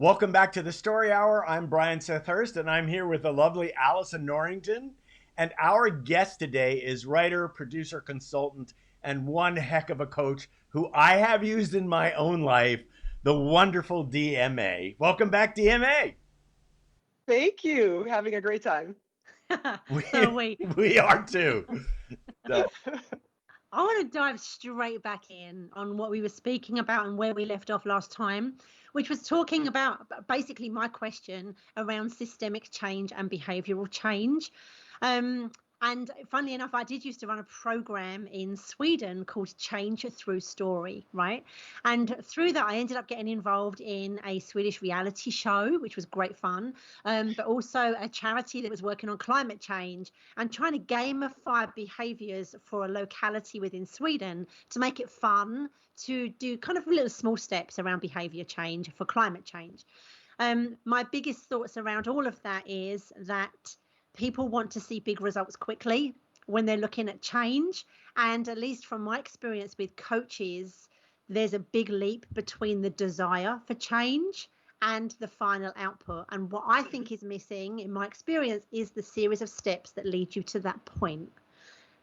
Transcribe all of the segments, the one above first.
Welcome back to the Story Hour. I'm Brian Seth Hurst, and I'm here with the lovely Allison Norrington. And our guest today is writer, producer, consultant, and one heck of a coach who I have used in my own life, the wonderful DMA. Welcome back, DMA. Thank you. Having a great time. We, So we, we are too. So, I want to dive straight back in on what we were speaking about and where we left off last time, which was talking about basically my question around systemic change and behavioral change. Um, and funnily enough, I did used to run a program in Sweden called Change Through Story, right? And through that, I ended up getting involved in a Swedish reality show, which was great fun, but also a charity that was working on climate change and trying to gamify behaviors for a locality within Sweden to make it fun to do kind of little small steps around behavior change for climate change. My biggest thoughts around all of that is that people want to see big results quickly when they're looking at change. And at least from my experience with coaches, there's a big leap between the desire for change and the final output. And what I think is missing in my experience is the series of steps that lead you to that point.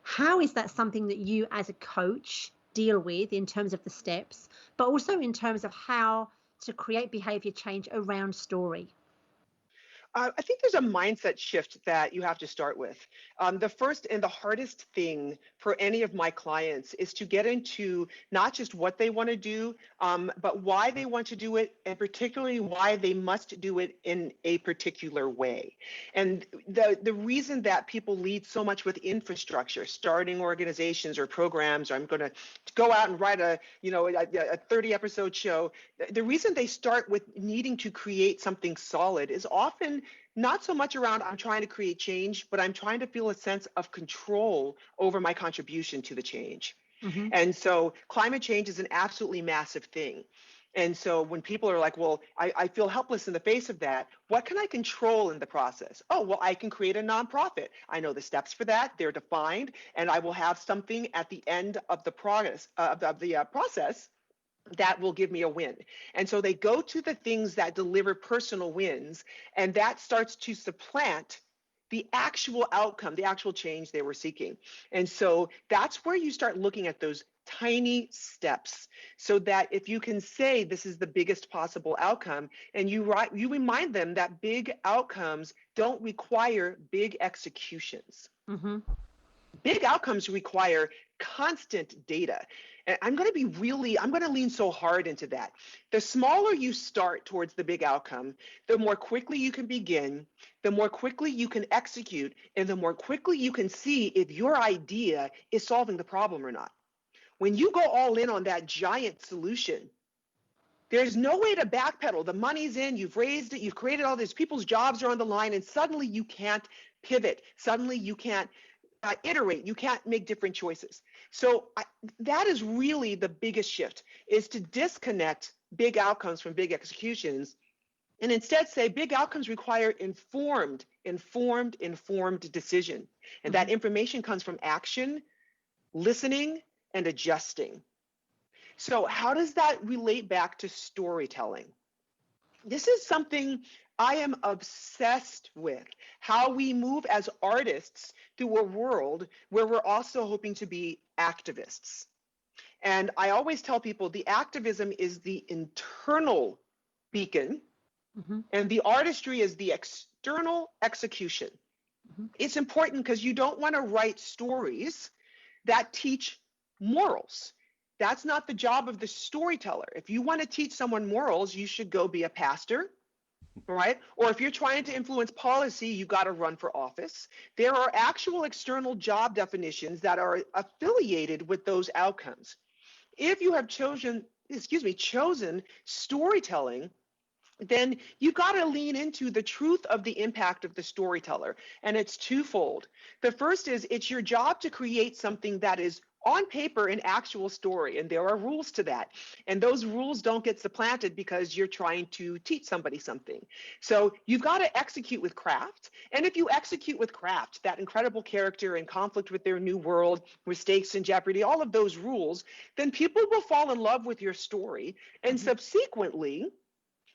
How is that something that you as a coach deal with in terms of the steps, but also in terms of how to create behavior change around story? I think there's a mindset shift that you have to start with. The first and the hardest thing for any of my clients is to get into not just what they want to do, but why they want to do it, and particularly why they must do it in a particular way. And the reason that people lead so much with infrastructure, starting organizations or programs, or I'm going to go out and write a 30 episode show. The reason they start with needing to create something solid is often not so much around I'm trying to create change, but I'm trying to feel a sense of control over my contribution to the change. Mm-hmm. And so climate change is an absolutely massive thing. And so when people are like, well, I feel helpless in the face of that, what can I control in the process? Oh, well, I can create a nonprofit. I know the steps for that. They're defined, and I will have something at the end of the process that will give me a win. And so they go to the things that deliver personal wins, and that starts to supplant the actual outcome, the actual change they were seeking. And so that's where you start looking at those tiny steps, so that if you can say this is the biggest possible outcome, and you remind them that big outcomes don't require big executions. Mm-hmm. Big outcomes require constant data. And I'm going to lean so hard into that. The smaller you start towards the big outcome, the more quickly you can begin, the more quickly you can execute, and the more quickly you can see if your idea is solving the problem or not. When you go all in on that giant solution, there's no way to backpedal. The money's in, you've raised it, you've created all this, people's jobs are on the line, and suddenly you can't pivot. Suddenly you can't iterate, you can't make different choices. So that is really the biggest shift, is to disconnect big outcomes from big executions, and instead say big outcomes require informed decision. And that information comes from action, listening, and adjusting. So how does that relate back to storytelling? This is something I am obsessed with, how we move as artists through a world where we're also hoping to be activists. And I always tell people the activism is the internal beacon, Mm-hmm. and the artistry is the external execution. Mm-hmm. It's important because you don't want to write stories that teach morals. That's not the job of the storyteller. If you want to teach someone morals, you should go be a pastor, right? Or if you're trying to influence policy, you got to run for office. There are actual external job definitions that are affiliated with those outcomes. If you have chosen storytelling, then you got to lean into the truth of the impact of the storyteller. And it's twofold. The first is it's your job to create something that is on paper an actual story, and there are rules to that. And those rules don't get supplanted because you're trying to teach somebody something. So you've got to execute with craft. And if you execute with craft, that incredible character in conflict with their new world, with stakes in jeopardy, all of those rules, then people will fall in love with your story. And subsequently,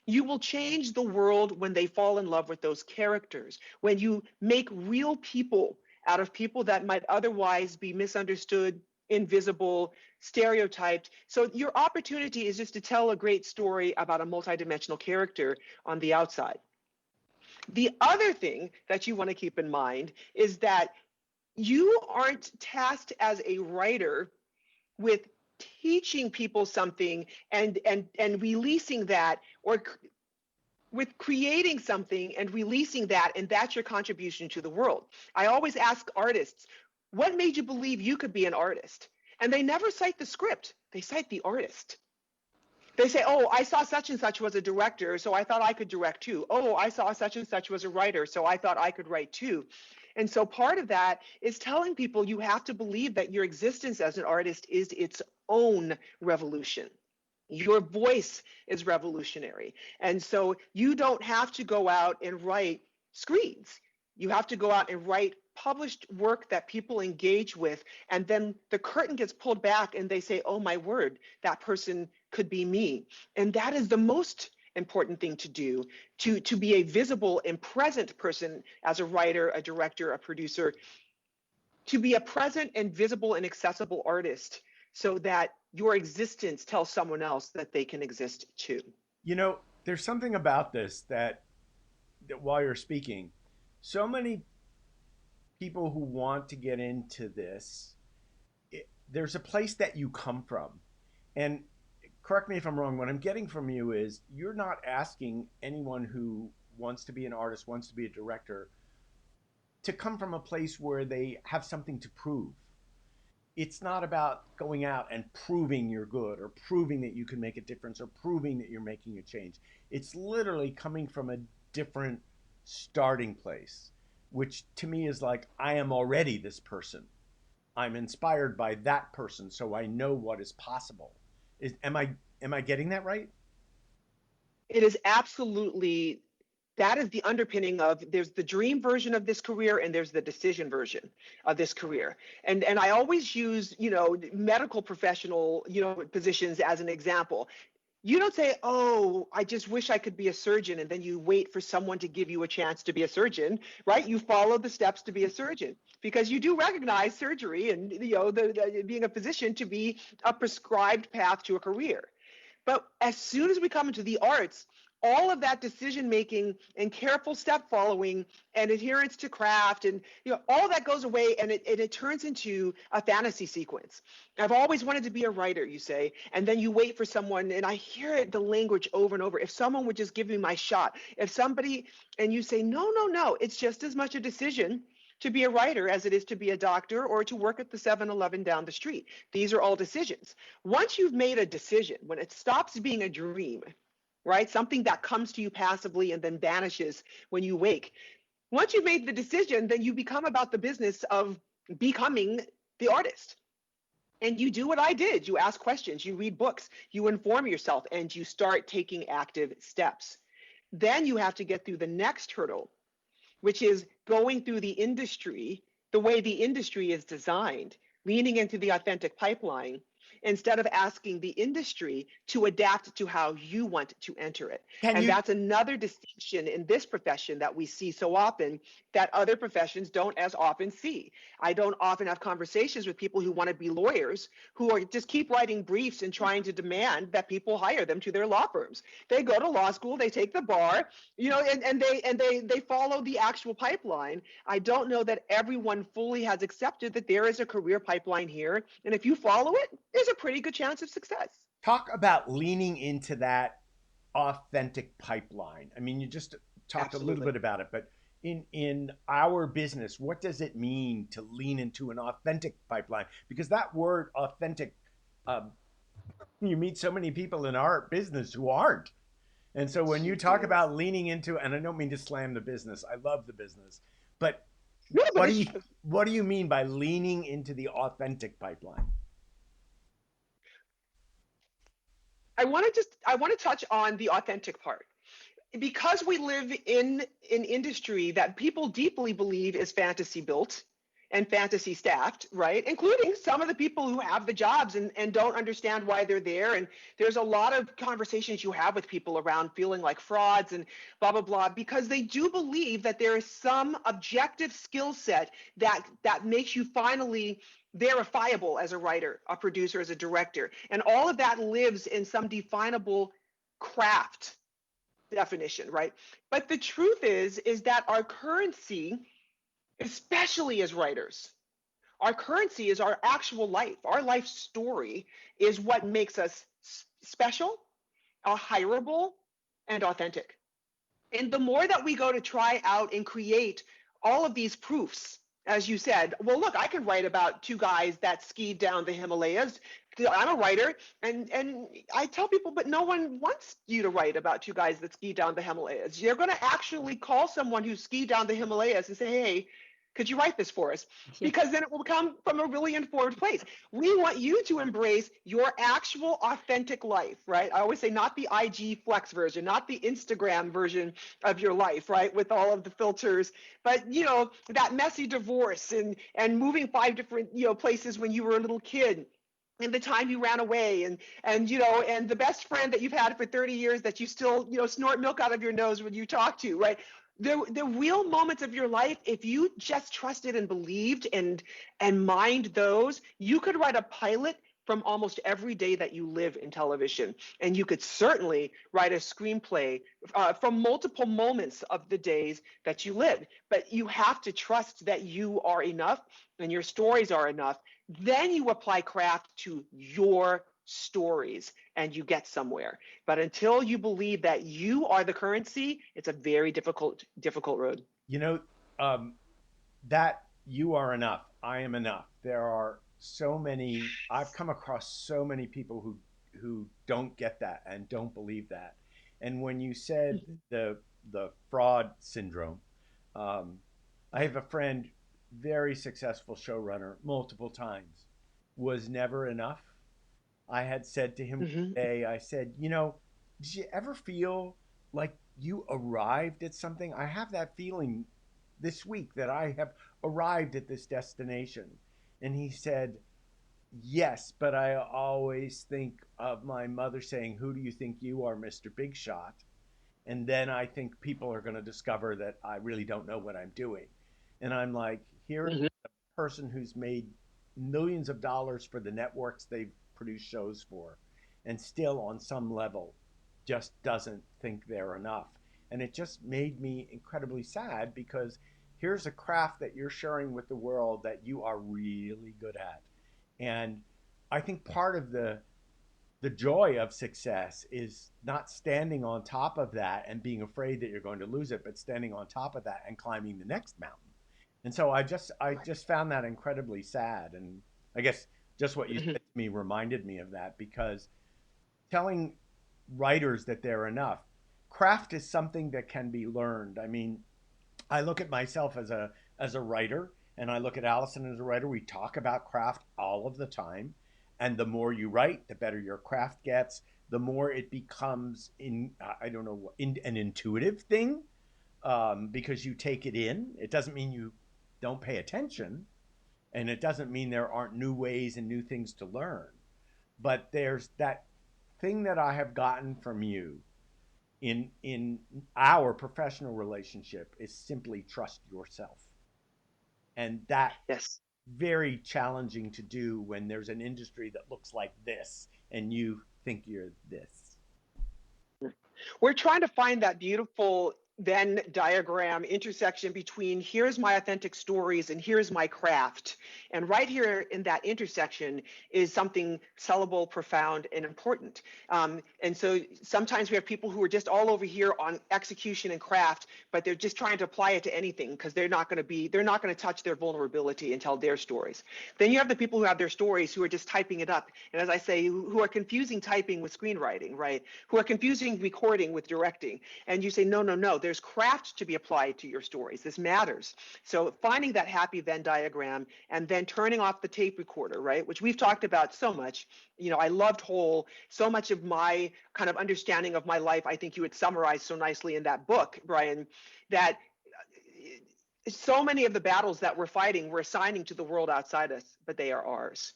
You will change the world when they fall in love with those characters, when you make real people out of people that might otherwise be misunderstood, invisible, stereotyped. So your opportunity is just to tell a great story about a multidimensional character on the outside. The other thing that you want to keep in mind is that you aren't tasked as a writer with teaching people something and releasing that, or with creating something and releasing that, and that's your contribution to the world. I always ask artists, what made you believe you could be an artist? And they never cite the script, they cite the artist. They say, oh, I saw such and such was a director, so I thought I could direct too. Oh, I saw such and such was a writer, so I thought I could write too. And so part of that is telling people you have to believe that your existence as an artist is its own revolution. Your voice is revolutionary. And so you don't have to go out and write screens. You have to go out and write published work that people engage with. And then the curtain gets pulled back and they say, oh my word, that person could be me. And that is the most important thing to do, to be a visible and present person as a writer, a director, a producer, to be a present and visible and accessible artist, so that your existence tells someone else that they can exist too. You know, there's something about this that while you're speaking, so many people who want to get into this, there's a place that you come from. And correct me if I'm wrong, what I'm getting from you is you're not asking anyone who wants to be an artist, wants to be a director, to come from a place where they have something to prove. It's not about going out and proving you're good or proving that you can make a difference or proving that you're making a change. It's literally coming from a different starting place, which to me is like, I am already this person. I'm inspired by that person, so I know what is possible. Am I getting that right? It is absolutely, that is the underpinning of, there's the dream version of this career and there's the decision version of this career. And I always use, medical professional, positions as an example. You don't say, oh, I just wish I could be a surgeon, and then you wait for someone to give you a chance to be a surgeon, right? You follow the steps to be a surgeon, because you do recognize surgery and being a physician to be a prescribed path to a career. But as soon as we come into the arts, all of that decision making and careful step following and adherence to craft and all that goes away, and it turns into a fantasy sequence. I've always wanted to be a writer, you say, and then you wait for someone, and I hear it, the language over and over. If someone would just give me my shot, if somebody, and you say, no, it's just as much a decision to be a writer as it is to be a doctor or to work at the 7-Eleven down the street. These are all decisions. Once you've made a decision, when it stops being a dream, right? Something that comes to you passively and then vanishes when you wake. Once you've made the decision, then you become about the business of becoming the artist. And you do what I did. You ask questions, you read books, you inform yourself, and you start taking active steps. Then you have to get through the next hurdle, which is going through the industry, the way the industry is designed, leaning into the authentic pipeline, instead of asking the industry to adapt to how you want to enter it. And that's another distinction in this profession that we see so often that other professions don't as often see. I don't often have conversations with people who want to be lawyers who are just keep writing briefs and trying to demand that people hire them to their law firms. They go to law school, they take the bar, and they follow the actual pipeline. I don't know that everyone fully has accepted that there is a career pipeline here, and if you follow it, there's a pretty good chance of success. Talk about leaning into that authentic pipeline. I mean, you just talked Absolutely. a little bit about it, but in our business, what does it mean to lean into an authentic pipeline? Because that word authentic, you meet so many people in our business who aren't. And so when you talk about leaning into, and I don't mean to slam the business, I love the business, but what do you mean by leaning into the authentic pipeline? I want to touch on the authentic part. Because we live in an industry that people deeply believe is fantasy built and fantasy staffed, right? Including some of the people who have the jobs and don't understand why they're there. And there's a lot of conversations you have with people around feeling like frauds and blah, blah, blah, because they do believe that there is some objective skill set that makes you finally verifiable as a writer, a producer, as a director. And all of that lives in some definable craft definition, right? But the truth is that our currency, especially as writers, our currency is our actual life. Our life story is what makes us special, hireable, and authentic. And the more that we go to try out and create all of these proofs, as you said, well, look, I could write about two guys that skied down the Himalayas. I'm a writer, and I tell people, but no one wants you to write about two guys that ski down the Himalayas. You're going to actually call someone who skied down the Himalayas and say, hey, could you write this for us? Because then it will come from a really informed place. We want you to embrace your actual authentic life, right? I always say not the IG flex version, not the Instagram version of your life, right? With all of the filters, but that messy divorce and moving 5 different, places when you were a little kid. And the time you ran away, and the best friend that you've had for 30 years that you still snort milk out of your nose when you talk to, right? The real moments of your life, if you just trusted and believed and mined those, you could write a pilot from almost every day that you live in television. And you could certainly write a screenplay from multiple moments of the days that you lived. But you have to trust that you are enough and your stories are enough. Then you apply craft to your stories and you get somewhere. But until you believe that you are the currency, it's a very difficult road. That you are enough, I am enough. There are so many, I've come across so many people who don't get that and don't believe that. And when you said the fraud syndrome, I have a friend, very successful showrunner, multiple times, was never enough. I had said to him one day, I said, did you ever feel like you arrived at something? I have that feeling this week that I have arrived at this destination. And he said, yes, but I always think of my mother saying, who do you think you are, Mr. Big Shot? And then I think people are going to discover that I really don't know what I'm doing. And I'm like, here's a person who's made millions of dollars for the networks they've produced shows for, and still on some level just doesn't think they're enough. And it just made me incredibly sad, because here's a craft that you're sharing with the world that you are really good at. And I think part of the joy of success is not standing on top of that and being afraid that you're going to lose it, but standing on top of that and climbing the next mountain. And so I just found that incredibly sad. And I guess just what you said to me reminded me of that, because telling writers that they're enough, craft is something that can be learned. I mean, I look at myself as a writer, and I look at Allison as a writer. We talk about craft all of the time. And the more you write, the better your craft gets, the more it becomes an intuitive thing, because you take it in. It doesn't mean you don't pay attention, and it doesn't mean there aren't new ways and new things to learn. But there's that thing that I have gotten from you in our professional relationship is simply trust yourself. And that Yes. very challenging to do when there's an industry that looks like this and you think you're this. We're trying to find that beautiful Venn diagram intersection between here's my authentic stories and here's my craft. And right here in that intersection is something sellable, profound, and important. And so sometimes we have people who are just all over here on execution and craft, but they're just trying to apply it to anything because they're not going to touch their vulnerability and tell their stories. Then you have the people who have their stories who are just typing it up. And as I say, who are confusing typing with screenwriting, right? Who are confusing recording with directing. And you say, no, there's craft to be applied to your stories. This matters. So finding that happy Venn diagram and then turning off the tape recorder, right? Which we've talked about so much. I loved Whole. So much of my kind of understanding of my life, I think you had summarized so nicely in that book, Brian, that so many of the battles that we're fighting, we're assigning to the world outside us, but they are ours.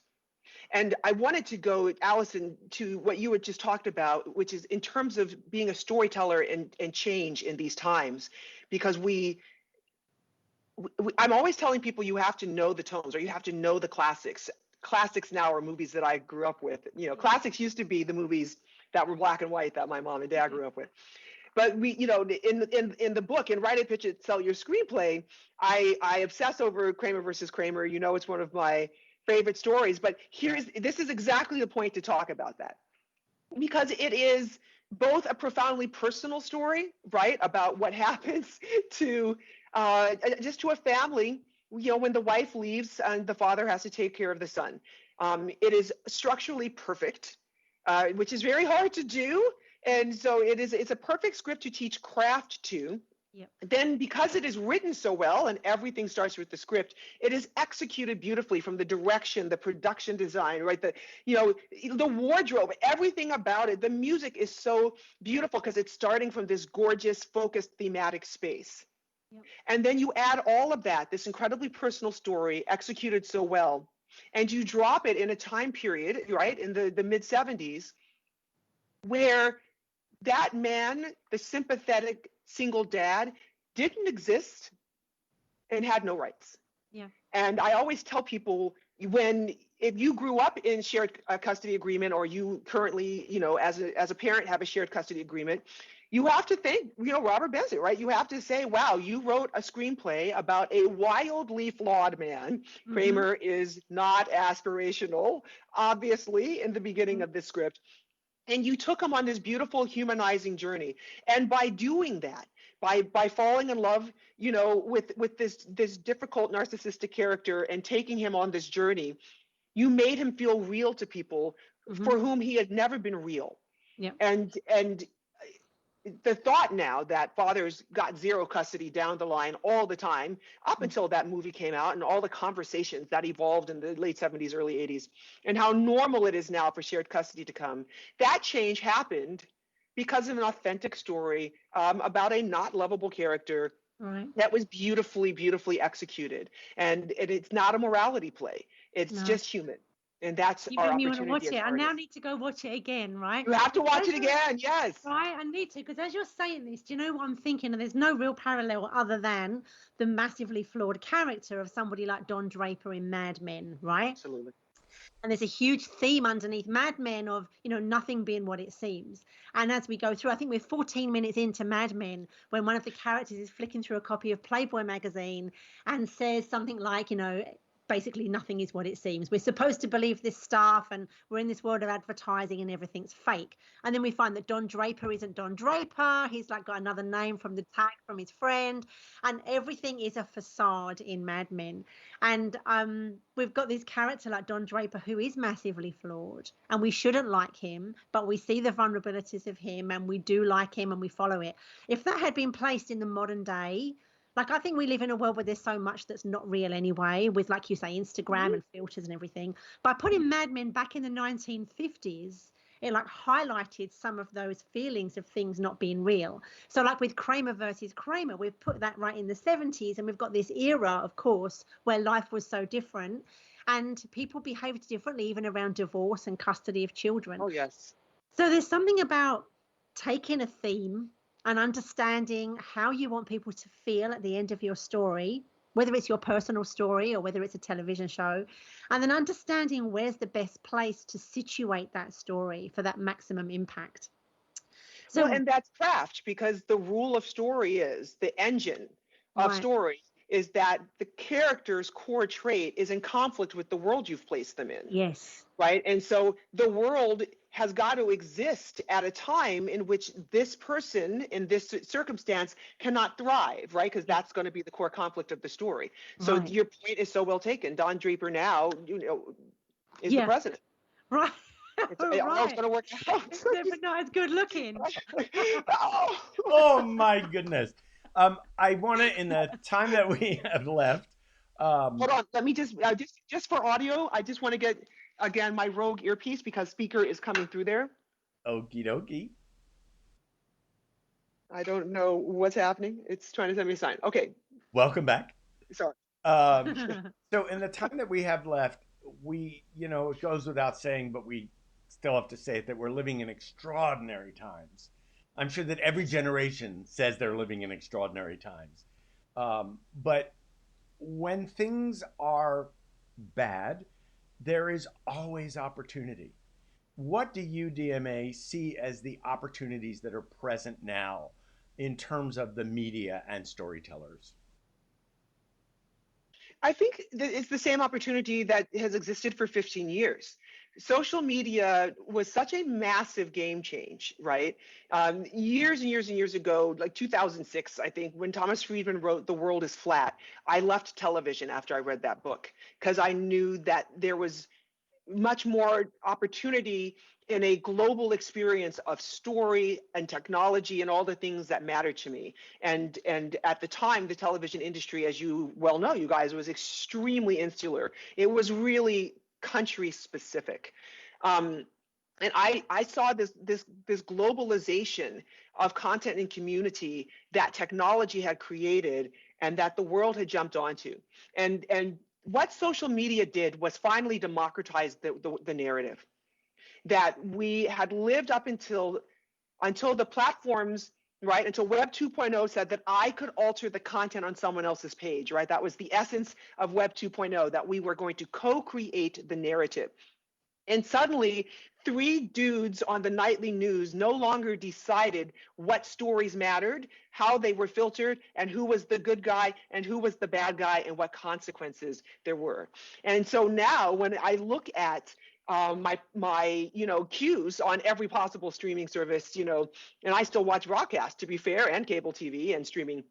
And I wanted to go, Allison, to what you had just talked about, which is in terms of being a storyteller and change in these times, because I'm always telling people you have to know the tones, or you have to know the classics. Classics now are movies that I grew up with. You know, classics used to be the movies that were black and white that my mom and dad grew up with. But we, you know, in the book, in Write It, Pitch It, Sell Your Screenplay, I obsess over Kramer versus Kramer. You know, it's one of my favorite stories. But this is exactly the point to talk about that, because it is both a profoundly personal story, right, about what happens to just to a family, you know, when the wife leaves and the father has to take care of the son. It is structurally perfect, which is very hard to do. And so it's a perfect script to teach craft to. Yep. Then, because it is written so well and everything starts with the script, it is executed beautifully, from the direction, the production design, right? The wardrobe, everything about it. The music is so beautiful because it's starting from this gorgeous, focused, thematic space. Yep. And then you add all of that, this incredibly personal story executed so well, and you drop it in a time period, right, in the mid-70s, where that man, the sympathetic single dad, didn't exist and had no rights. Yeah. And I always tell people, if you grew up in shared custody agreement, or you currently, you know, as a parent have a shared custody agreement, you have to think, you know, Robert Benson, right? You have to say, wow, you wrote a screenplay about a wildly flawed man. Mm-hmm. Kramer is not aspirational, obviously, in the beginning of this script. And you took him on this beautiful humanizing journey. And by doing that, by falling in love, you know, with this difficult narcissistic character and taking him on this journey, you made him feel real to people, mm-hmm. for whom he had never been real. Yeah. And the thought now that fathers got zero custody down the line all the time, up until that movie came out, and all the conversations that evolved in the late 70s, early 80s, and how normal it is now for shared custody to come, that change happened because of an authentic story about a not lovable character, right, that was beautifully, beautifully executed. And it's not a morality play. It's just human. And that's our opportunity. You want to watch it. I now need to go watch it again, right? You have to watch it again, yes. Right, I need to, because as you're saying this, do you know what I'm thinking? And there's no real parallel other than the massively flawed character of somebody like Don Draper in Mad Men, right? Absolutely. And there's a huge theme underneath Mad Men of, you know, nothing being what it seems. And as we go through, I think we're 14 minutes into Mad Men when one of the characters is flicking through a copy of Playboy magazine and says something like, you know, basically nothing is what it seems. We're supposed to believe this stuff, and we're in this world of advertising and everything's fake. And then we find that Don Draper isn't Don Draper. He's like got another name from the tag from his friend, and everything is a facade in Mad Men. And we've got this character like Don Draper who is massively flawed, and we shouldn't like him, but we see the vulnerabilities of him and we do like him and we follow it. If that had been placed in the modern day, like, I think we live in a world where there's so much that's not real anyway, with, like you say, Instagram and filters and everything. By putting Mad Men back in the 1950s, it like highlighted some of those feelings of things not being real. So like with Kramer versus Kramer, we've put that right in the 70s, and we've got this era, of course, where life was so different and people behaved differently, even around divorce and custody of children. Oh, yes. So there's something about taking a theme and understanding how you want people to feel at the end of your story, whether it's your personal story or whether it's a television show, and then understanding where's the best place to situate that story for that maximum impact. So, well, and that's craft, because the rule of story is, the engine of story is that the character's core trait is in conflict with the world you've placed them in. Yes. Right? And so the world has got to exist at a time in which this person in this circumstance cannot thrive, right? Because that's going to be the core conflict of the story. So your point is so well taken. Don Draper now, you know, is the president. Right. It's going to work out. But not as good looking. Oh my goodness. I want to, in the time that we have left. Hold on. Let me just for audio, I just want to get, again, my Rogue earpiece, because speaker is coming through there. Okie dokie. I don't know what's happening. It's trying to send me a sign. Okay. Welcome back. Sorry. Um, so in the time that we have left, it goes without saying, but we still have to say it, that we're living in extraordinary times. I'm sure that every Yes. generation says they're living in extraordinary times. But when things are bad, there is always opportunity. What do you, DMA, see as the opportunities that are present now in terms of the media and storytellers? I think that it's the same opportunity that has existed for 15 years. Social media was such a massive game change, right? Years and years and years ago, like 2006, I think, when Thomas Friedman wrote The World is Flat, I left television after I read that book because I knew that there was much more opportunity in a global experience of story and technology and all the things that matter to me. And at the time, the television industry, as you well know, you guys, was extremely insular. It was really country specific. And I saw this globalization of content and community that technology had created and that the world had jumped onto. And what social media did was finally democratize the narrative that we had lived up until the platforms, right, until Web 2.0 said that I could alter the content on someone else's page, right? That was the essence of Web 2.0, that we were going to co-create the narrative. And suddenly, three dudes on the nightly news no longer decided what stories mattered, how they were filtered, and who was the good guy and who was the bad guy, and what consequences there were. And so now, when I look at my cues on every possible streaming service, and I still watch broadcast, to be fair, and cable TV and streaming.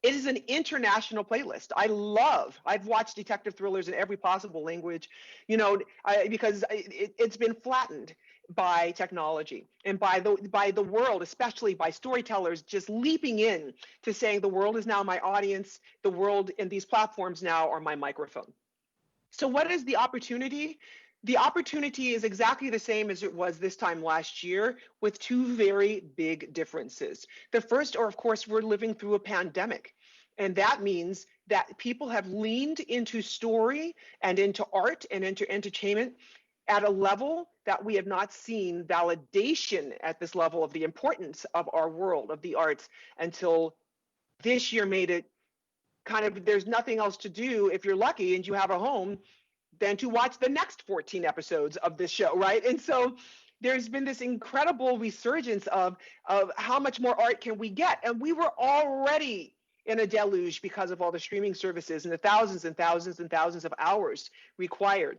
It is an international playlist. I've watched detective thrillers in every possible language, because it's been flattened by technology and by the world, especially by storytellers just leaping in to saying the world is now my audience, the world and these platforms now are my microphone. So what is the opportunity? The opportunity is exactly the same as it was this time last year, with two very big differences. The first are, of course, we're living through a pandemic. And that means that people have leaned into story and into art and into entertainment at a level that we have not seen validation at this level of the importance of our world, of the arts, until this year made it kind of, there's nothing else to do if you're lucky and you have a home than to watch the next 14 episodes of this show, right? And so there's been this incredible resurgence of how much more art can we get? And we were already in a deluge because of all the streaming services and the thousands and thousands and thousands of hours required.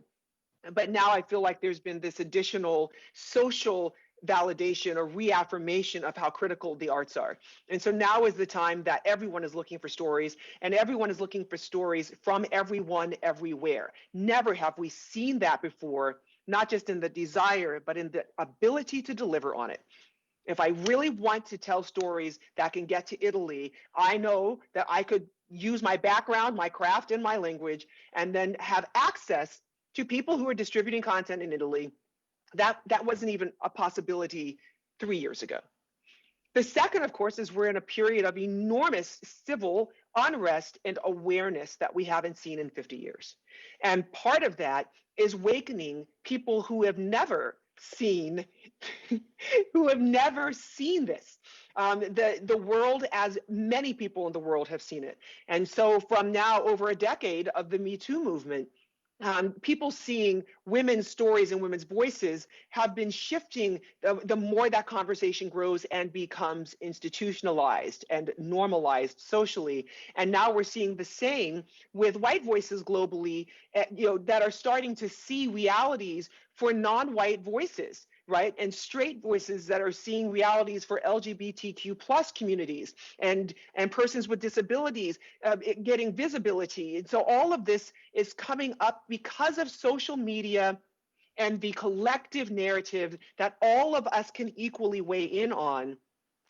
But now I feel like there's been this additional social validation or reaffirmation of how critical the arts are. And so now is the time that everyone is looking for stories, and everyone is looking for stories from everyone everywhere. Never have we seen that before, not just in the desire, but in the ability to deliver on it. If I really want to tell stories that can get to Italy, I know that I could use my background, my craft, and my language, and then have access to people who are distributing content in Italy. That wasn't even a possibility 3 years ago. The second, of course, is we're in a period of enormous civil unrest and awareness that we haven't seen in 50 years. And part of that is awakening people who have never seen this. The world, as many people in the world have seen it. And so from now over a decade of the Me Too movement, people seeing women's stories and women's voices have been shifting the more that conversation grows and becomes institutionalized and normalized socially. And now we're seeing the same with white voices globally, that are starting to see realities for non-white voices, right? And straight voices that are seeing realities for LGBTQ plus communities and persons with disabilities getting visibility. And so all of this is coming up because of social media and the collective narrative that all of us can equally weigh in on.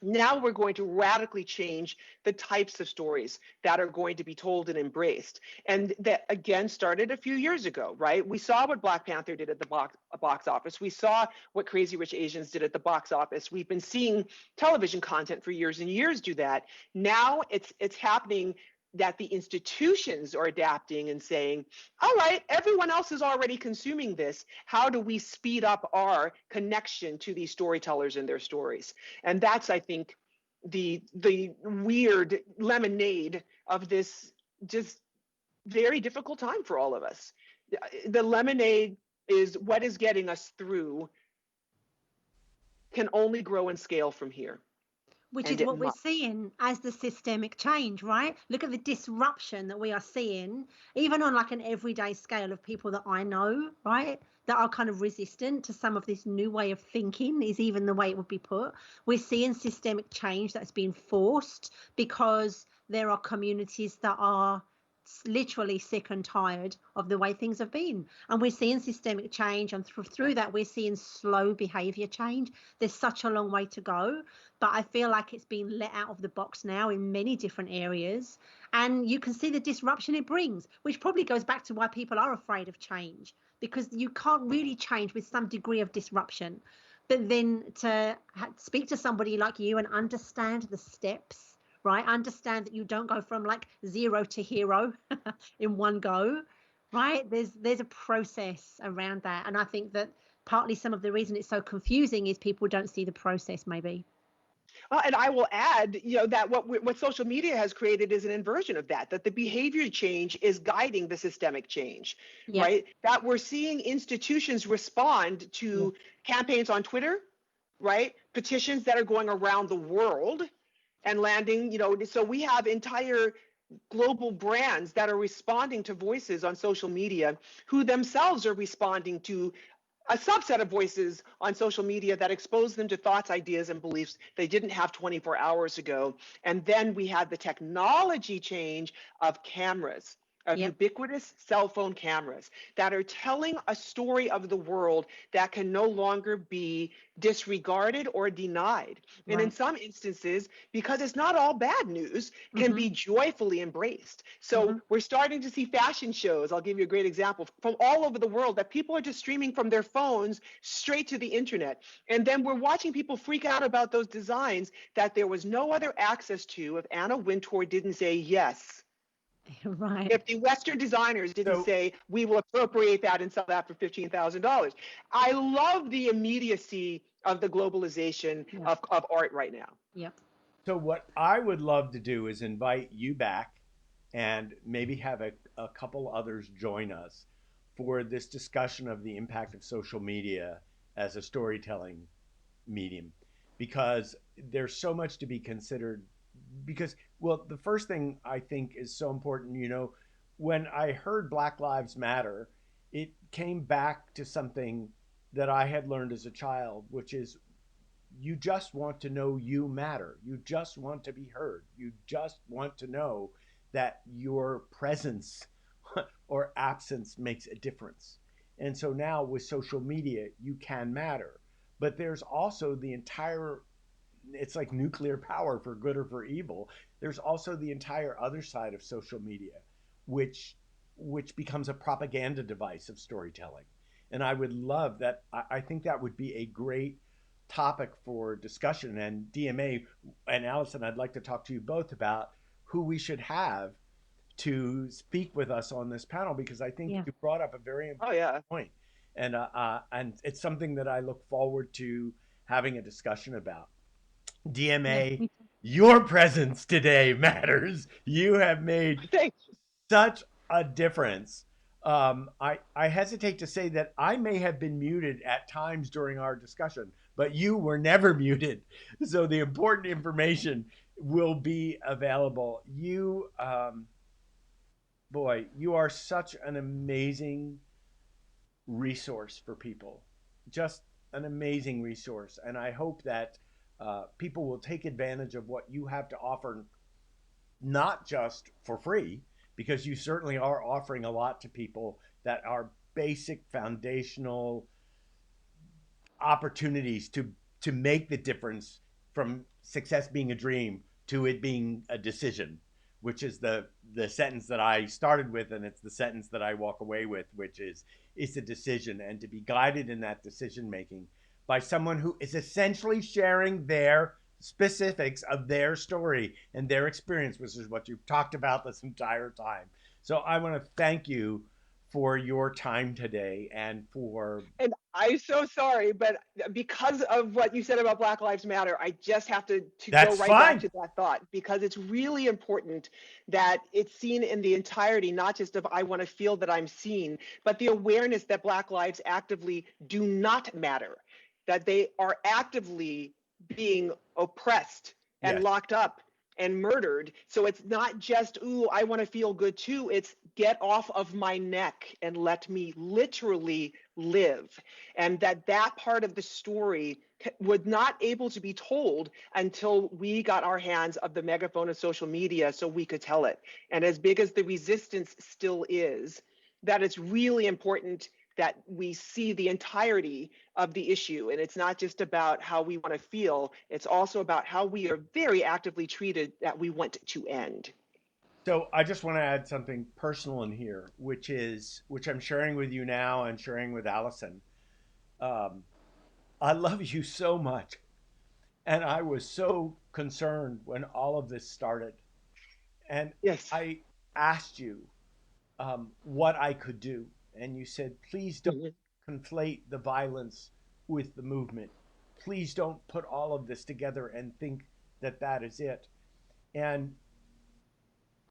Now we're going to radically change the types of stories that are going to be told and embraced. And that, again, started a few years ago, right? We saw what Black Panther did at the box office. We saw what Crazy Rich Asians did at the box office. We've been seeing television content for years and years do that. Now it's happening that the institutions are adapting and saying, all right, everyone else is already consuming this. How do we speed up our connection to these storytellers and their stories? And that's, I think, the weird lemonade of this just very difficult time for all of us. The lemonade is what is getting us through, can only grow and scale from here. Which And is it what we're must. seeing as the systemic change, right? Look at the disruption that we are seeing, even on like an everyday scale, of people that I know, right, that are kind of resistant to some of this new way of thinking, is even the way it would be put. We're seeing systemic change that's been forced because there are communities that are literally sick and tired of the way things have been, and we're seeing systemic change, and through that we're seeing slow behavior change. There's such a long way to go, but I feel like it's been let out of the box now in many different areas, and you can see the disruption it brings, which probably goes back to why people are afraid of change, because you can't really change with some degree of disruption. But then to speak to somebody like you and understand the steps, right? Understand that you don't go from like zero to hero in one go, right? There's a process around that. And I think that partly some of the reason it's so confusing is people don't see the process, maybe. And I will add, that what social media has created is an inversion of that, that the behavior change is guiding the systemic change, Yeah. right? That we're seeing institutions respond to campaigns on Twitter, right? Petitions that are going around the world and landing, so we have entire global brands that are responding to voices on social media, who themselves are responding to a subset of voices on social media that expose them to thoughts, ideas, and beliefs they didn't have 24 hours ago. And then we had the technology change of cameras, of Yep. ubiquitous cell phone cameras that are telling a story of the world that can no longer be disregarded or denied. And in Right. some instances, because it's not all bad news, can be joyfully embraced. So we're starting to see fashion shows, I'll give you a great example, from all over the world, that people are just streaming from their phones straight to the internet. And then we're watching people freak out about those designs that there was no other access to if Anna Wintour didn't say yes. Right. If the Western designers didn't So say, we will appropriate that and sell that for $15,000. I love the immediacy of the globalization Yep. of art right now. Yep. So what I would love to do is invite you back and maybe have a couple others join us for this discussion of the impact of social media as a storytelling medium, because there's so much to be considered. Because, well, the first thing I think is so important, when I heard Black Lives Matter, it came back to something that I had learned as a child, which is you just want to know you matter. You just want to be heard. You just want to know that your presence or absence makes a difference. And so now with social media, you can matter. But there's also the entire, it's like nuclear power for good or for evil. There's also the entire other side of social media, which which becomes a propaganda device of storytelling. And I would love that. I think that would be a great topic for discussion. And DMA and Allison, I'd like to talk to you both about who we should have to speak with us on this panel, because I think Yeah. you brought up a very Oh, important yeah. point, and it's something that I look forward to having a discussion about. Yeah. DMA, your presence today matters. You have made Thanks. such a difference. I hesitate to say that I may have been muted at times during our discussion, but you were never muted. So the important information will be available. Boy, you are such an amazing resource for people. Just an amazing resource. And I hope that people will take advantage of what you have to offer, not just for free, because you certainly are offering a lot to people that are basic foundational opportunities to make the difference from success being a dream to it being a decision, which is the sentence that I started with, and it's the sentence that I walk away with, which is it's a decision, and to be guided in that decision making by someone who is essentially sharing their specifics of their story and their experience, which is what you've talked about this entire time. So I want to thank you for your time today and for. And I'm so sorry, but because of what you said about Black Lives Matter, I just have to go That's right back fine. to that thought, because it's really important that it's seen in the entirety, not just of I want to feel that I'm seen, but the awareness that Black lives actively do not matter, that they are actively being oppressed and Yes. locked up and murdered. So it's not just, ooh, I want to feel good too. It's get off of my neck and let me literally live. And that part of the story was not able to be told until we got our hands of the megaphone of social media so we could tell it. And as big as the resistance still is, that it's really important that we see the entirety of the issue. And it's not just about how we want to feel, it's also about how we are very actively treated that we want to end. So I just want to add something personal in here, which I'm sharing with you now and sharing with Allison. Um, I love you so much, and I was so concerned when all of this started, and Yes. I asked you what I could do, and you said, "Please don't Mhm. conflate the violence with the movement. Please don't put all of this together and think that that is it." And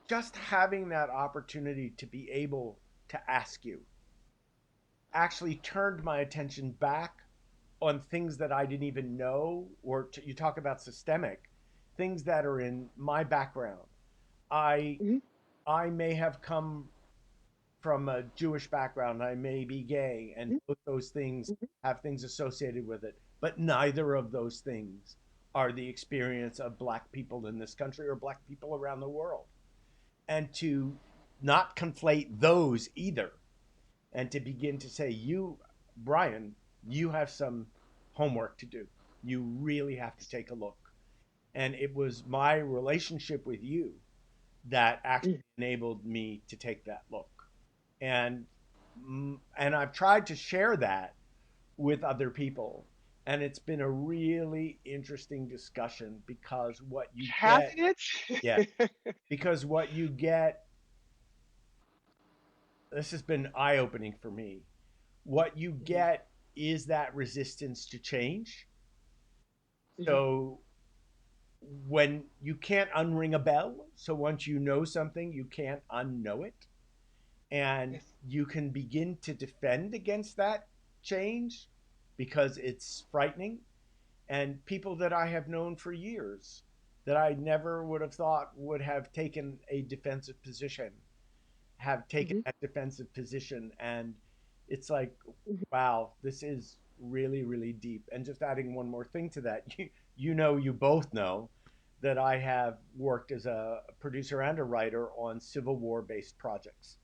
just having that opportunity to be able to ask you actually turned my attention back on things that I didn't even know, or you talk about systemic things that are in my background. I Mhm. I may have come from a Jewish background. I may be gay, and both those things Mhm. have things associated with it. But neither of those things are the experience of Black people in this country or Black people around the world. And to not conflate those either, and to begin to say, you, Brian, you have some homework to do. You really have to take a look. And it was my relationship with you that actually Mhm. enabled me to take that look. And and I've tried to share that with other people. And it's been a really interesting discussion because what you get, Hasn't yeah, it? because what you get, this has been eye opening for me. What you Mhm. get is that resistance to change. Mhm. So when you can't unring a bell, so once you know something, you can't unknow it. And Yes. you can begin to defend against that change because it's frightening. And people that I have known for years that I never would have thought would have taken a defensive position have taken Mhm. that defensive position. And it's like, Mhm. wow, this is really, really deep. And just adding one more thing to that, you both know that I have worked as a producer and a writer on Civil War based projects.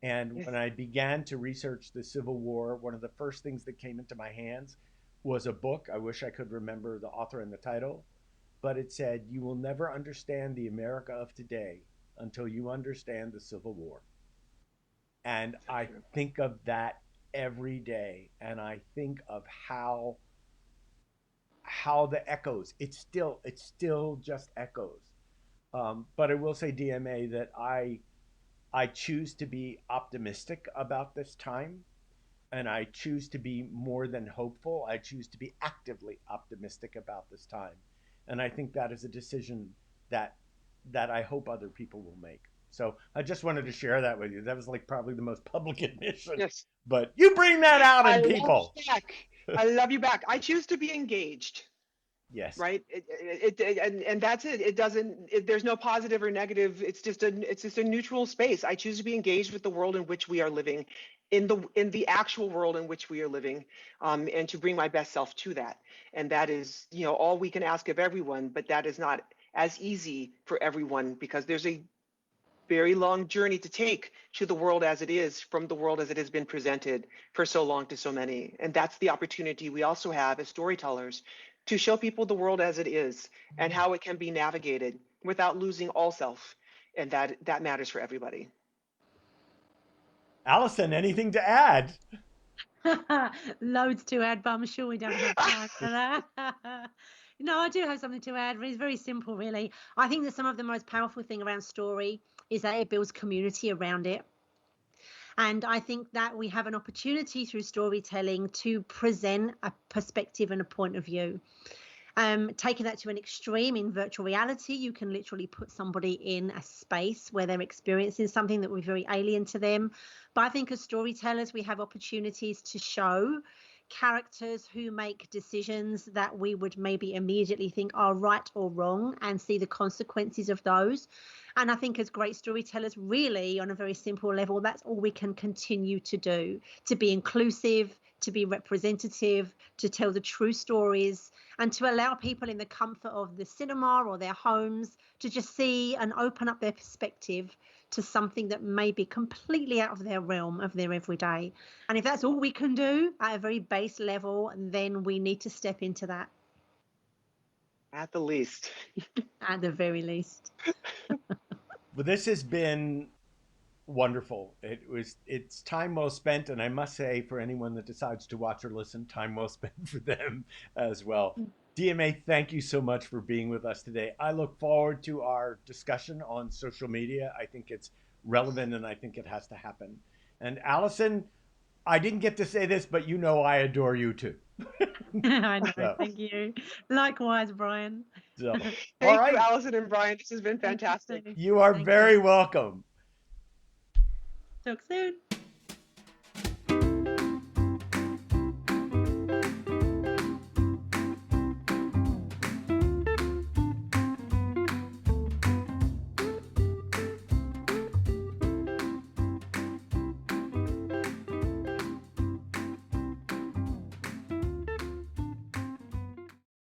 And Yes. when I began to research the Civil War, one of the first things that came into my hands was a book. I wish I could remember the author and the title, but it said, "You will never understand the America of today until you understand the Civil War." And So I true. think of that every day. And I think of how the echoes, it's still just echoes. But I will say, DMA, that I choose to be optimistic about this time, and I choose to be more than hopeful. I choose to be actively optimistic about this time. And I think that is a decision that I hope other people will make. So I just wanted to share that with you. That was like probably the most public admission, Yes. but you bring that out I in love people. you back. I love you back. I choose to be engaged. Yes. Right, and that's it. It doesn't, there's no positive or negative. It's just a neutral space. I choose to be engaged with the world in which we are living, in the actual world in which we are living, and to bring my best self to that. And that is, all we can ask of everyone, but that is not as easy for everyone, because there's a very long journey to take to the world as it is, from the world as it has been presented for so long to so many. And that's the opportunity we also have as storytellers, to show people the world as it is and how it can be navigated without losing all self. And that matters for everybody. Allison, anything to add? Loads to add, but I'm sure we don't have time for that. No, I do have something to add. It's very simple, really. I think that some of the most powerful thing around story is that it builds community around it. And I think that we have an opportunity through storytelling to present a perspective and a point of view. Taking that to an extreme in virtual reality, you can literally put somebody in a space where they're experiencing something that will be very alien to them. But I think as storytellers, we have opportunities to show characters who make decisions that we would maybe immediately think are right or wrong and see the consequences of those. And I think as great storytellers, really, on a very simple level, that's all we can continue to do, to be inclusive, to be representative, to tell the true stories, and to allow people in the comfort of the cinema or their homes to just see and open up their perspective to something that may be completely out of their realm of their everyday. And if that's all we can do at a very base level, then we need to step into that. At the least. At the very least. Well, this has been wonderful. It's time well spent, and I must say, for anyone that decides to watch or listen, time well spent for them as well. DMA, thank you so much for being with us today. I look forward to our discussion on social media. I think it's relevant, and I think it has to happen. And Allison, I didn't get to say this, but you know I adore you too. I know. So, Thank you. Likewise, Brian. so, all Thank right. you, Allison and Brian. This has been fantastic. You are Thank very you. welcome. Talk soon.